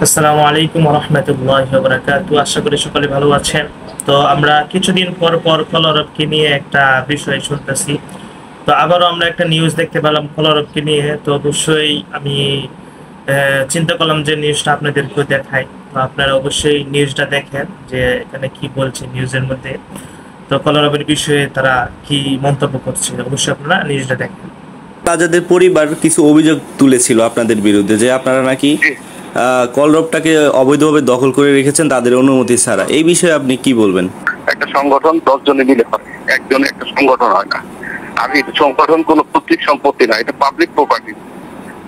আসসালামু আলাইকুম ওয়া রাহমাতুল্লাহি ওয়া বারাকাতুহু। আশা করি সকলে ভালো আছেন। তো আমরা কিছুদিন পর পর কলরবকে নিয়ে একটা বিষয় শুনতেছি। তো আবারও আমরা একটা নিউজ দেখতে পেলাম কলরবকে নিয়ে। তো অবশ্যই আমি চিন্তা করলাম যে নিউজটা আপনাদেরকেও দেখাই। তো আপনারা অবশ্যই নিউজটা দেখেন যে এখানে কি বলছে নিউজের মধ্যে। তো কলরবের বিষয়ে তারা কি মন্তব্য করছে, অবশ্যই আপনারা নিউজটা দেখেন। তাদের পরিবার কিছু অভিযোগ তুলেছিল আপনাদের বিরুদ্ধে যে আপনারা নাকি জি, কলরবটাকে অবৈধভাবে দখল করে রেখেছেন তাদের অনুমতি ছাড়া। এই বিষয়ে আপনি কি বলবেন? একটা সংগঠন 10 জনে মিলে করে, একজনে একটা সংগঠন হয় না। আর এই সংগঠন কোনো পৈতৃক সম্পত্তি না, এটা পাবলিক প্রপার্টি।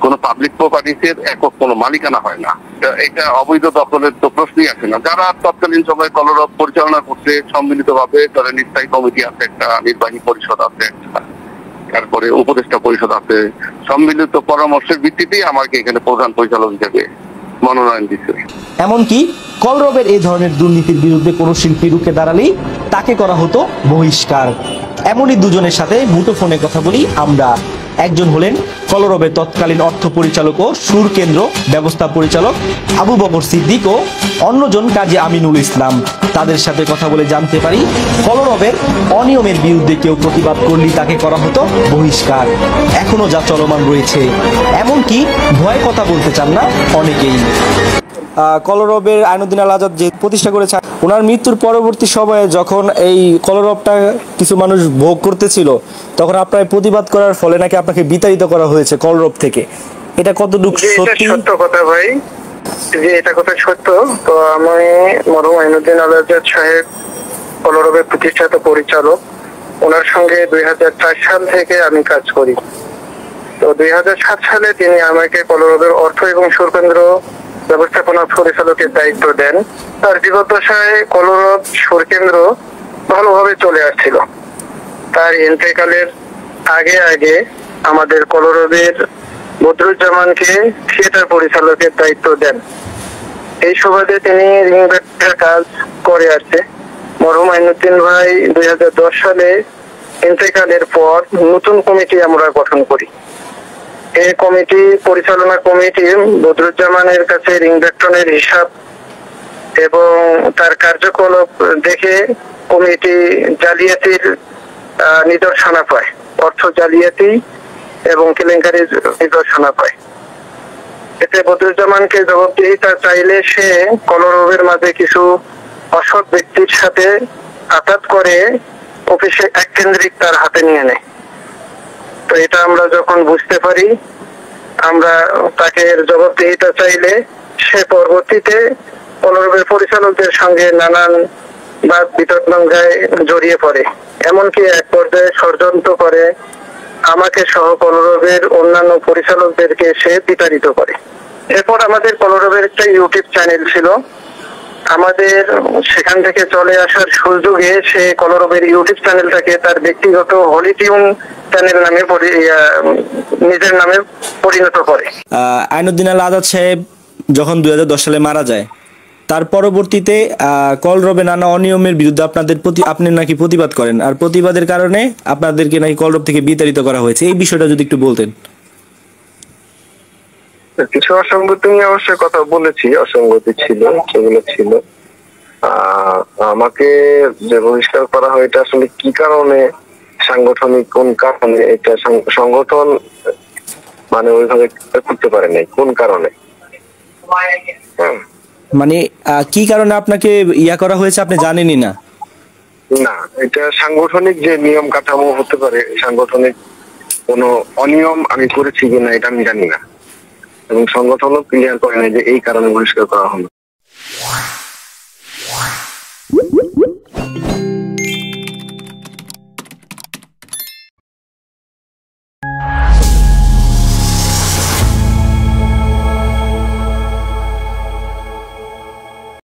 কোন পাবলিক প্রপার্টিসের একক কোনো মালিকানা হয় না। এটা অবৈধ দখলের তো প্রশ্নই আসে না। যারা তৎকালীন সময় কলরব পরিচালনা করছে সম্মিলিতভাবে, তাদের স্থায়ী কমিটি আছে, একটা নির্বাহী পরিষদ আছে, তারপরে উপদেষ্টা পরিষদ আছে, সম্মিলিত পরামর্শের ভিত্তিতেই আমাকে এখানে প্রধান পরিচালক হিসেবে মনোনয়ন দিচ্ছে। এমনকি কলরবের এই ধরনের দুর্নীতির বিরুদ্ধে কোনো শিল্পী রুখে দাঁড়ালেই তাকে করা হতো বহিষ্কার। এমনই দুজনের সাথে মুঠোফোনে কথা বলি আমরা। একজন হলেন কলরবের তৎকালীন অর্থ পরিচালক ও সুর কেন্দ্র ব্যবস্থা পরিচালক আবু বকর সিদ্দিক ও অন্যজন কাজী আমিনুল ইসলাম। তাদের সাথে কথা বলে জানতে পারি কলরবের অনিয়মের বিরুদ্ধে কেউ প্রতিবাদ করলেই তাকে করা হতো বহিষ্কার। এখনো যা চলমান রয়েছে, এমনকি ভয় কথা বলতে চান না অনেকেই। কলরবের আইনুদ্দিন আল আজাদ যে প্রতিষ্ঠা করেছে, ওনার মৃত্যুর পরবর্তী সময়ে যখন এই কলরবটা কিছু মানুষ ভোগ করতেছিল, তখন আপনার প্রতিবাদ করার ফলে নাকি আপনাকে বিতাড়িত করা হয়েছে কলরব থেকে। এটা কতটুকু সত্যি? সত্য কথা ভাই, যে এটা কথা সত্য। তো আমি মরহুম আইনুদ্দিন আল আজাদ সাহেব কলরবের প্রতিষ্ঠাতা পরিচালক, ওনার সঙ্গে 2004 সাল থেকে আমি কাজ করি। তো 2007 সালে তিনি আমাকে কলরবের অর্থ এবং সুরকেন্দ্র ব্যবস্থাপনা পরিচালকের দায়িত্ব দেন। তার জীবদ্দশায় কলরব সুরকেন্দ্র ভালোভাবে চলে আসছিল। তার ইন্তেকালের আগে আগে আমাদের কলরবের বদরুজ্জামানকে থিয়েটার পরিচালকের দায়িত্ব দেন। এই সুবাদে তিনি রিংব্যাকের কাজ করে আসছে। মরহুম আইনুদ্দিন ভাই 2010 সালে ইন্তেকালের পর নতুন কমিটি আমরা গঠন করি। এই কমিটি পরিচালনা কমিটি বদরুজ্জামানের কাছে রিংব্যাকটনের হিসাব এবং তার কার্যকলাপ দেখে কমিটি জালিয়াতির নিদর্শনা পায়, অর্থ জালিয়াতি এবং কেলেঙ্কারির নিদর্শনা পায়। এতে বদরুজ্জামানকে জবাবদিহিতা চাইলে সে কলরবের মাঝে কিছু অসৎ ব্যক্তির সাথে আঘাত করে অফিসে এককেন্দ্রিক তার হাতে নিয়ে নেয়। তো এটা আমরা যখন বুঝতে পারি, আমরা তাকে জবাবদিহিতা চাইলে সে পরবর্তীতে কলরবের পরিচালকদের সঙ্গে নানান বাদ বিতণ্ডায় জড়িয়ে পড়ে। এমনকি এক পর্যায়ে ষড়যন্ত্র করে আমাকে সহ কলরবের অন্যান্য পরিচালকদেরকে সে বিতাড়িত করে। এরপর আমাদের কলরবের একটা ইউটিউব চ্যানেল ছিল। আমাদের সেখান থেকে চলে আসার সুযোগে সে কলরবের ইউটিউব চ্যানেলটাকে তার ব্যক্তিগত হলিটিউন চ্যানেল নামে নিজের নামে পরিণত করে। আইনুদ্দিন আল আজাদ সাহেব যখন 2010 সালে মারা যায়, তার পরবর্তীতে কলরবে নানা অনিয়মের বিরুদ্ধে আপনি নাকি প্রতিবাদ করেন, আর প্রতিবাদের কারণে আপনাদেরকে নাকি কলরব থেকে বিতাড়িত করা হয়েছে। এই বিষয়টা যদি একটু বলতেন। কিছু অসঙ্গতি নিয়ে অবশ্যই কথা বলেছি, অসঙ্গতি ছিল, সেগুলো ছিল। আমাকে যে বহিষ্কার করা হয় এটা আসলে কি কারণে, সাংগঠনিক কোন কারণে, এটা সংগঠন মানে ওইভাবে করতে পারে নাই, কোন কারণে, মানে কি কারণে আপনাকে করা হয়েছে আপনি জানেনই না? না, এটা সাংগঠনিক যে নিয়ম কাঠামো হতে পারে, সাংগঠনিক কোন অনিয়ম আমি করেছি কিনা এটা আমি জানি না, এবং সংগঠনও ক্লিয়ার করে নাই যে এই কারণে বহিষ্কার করা হলো।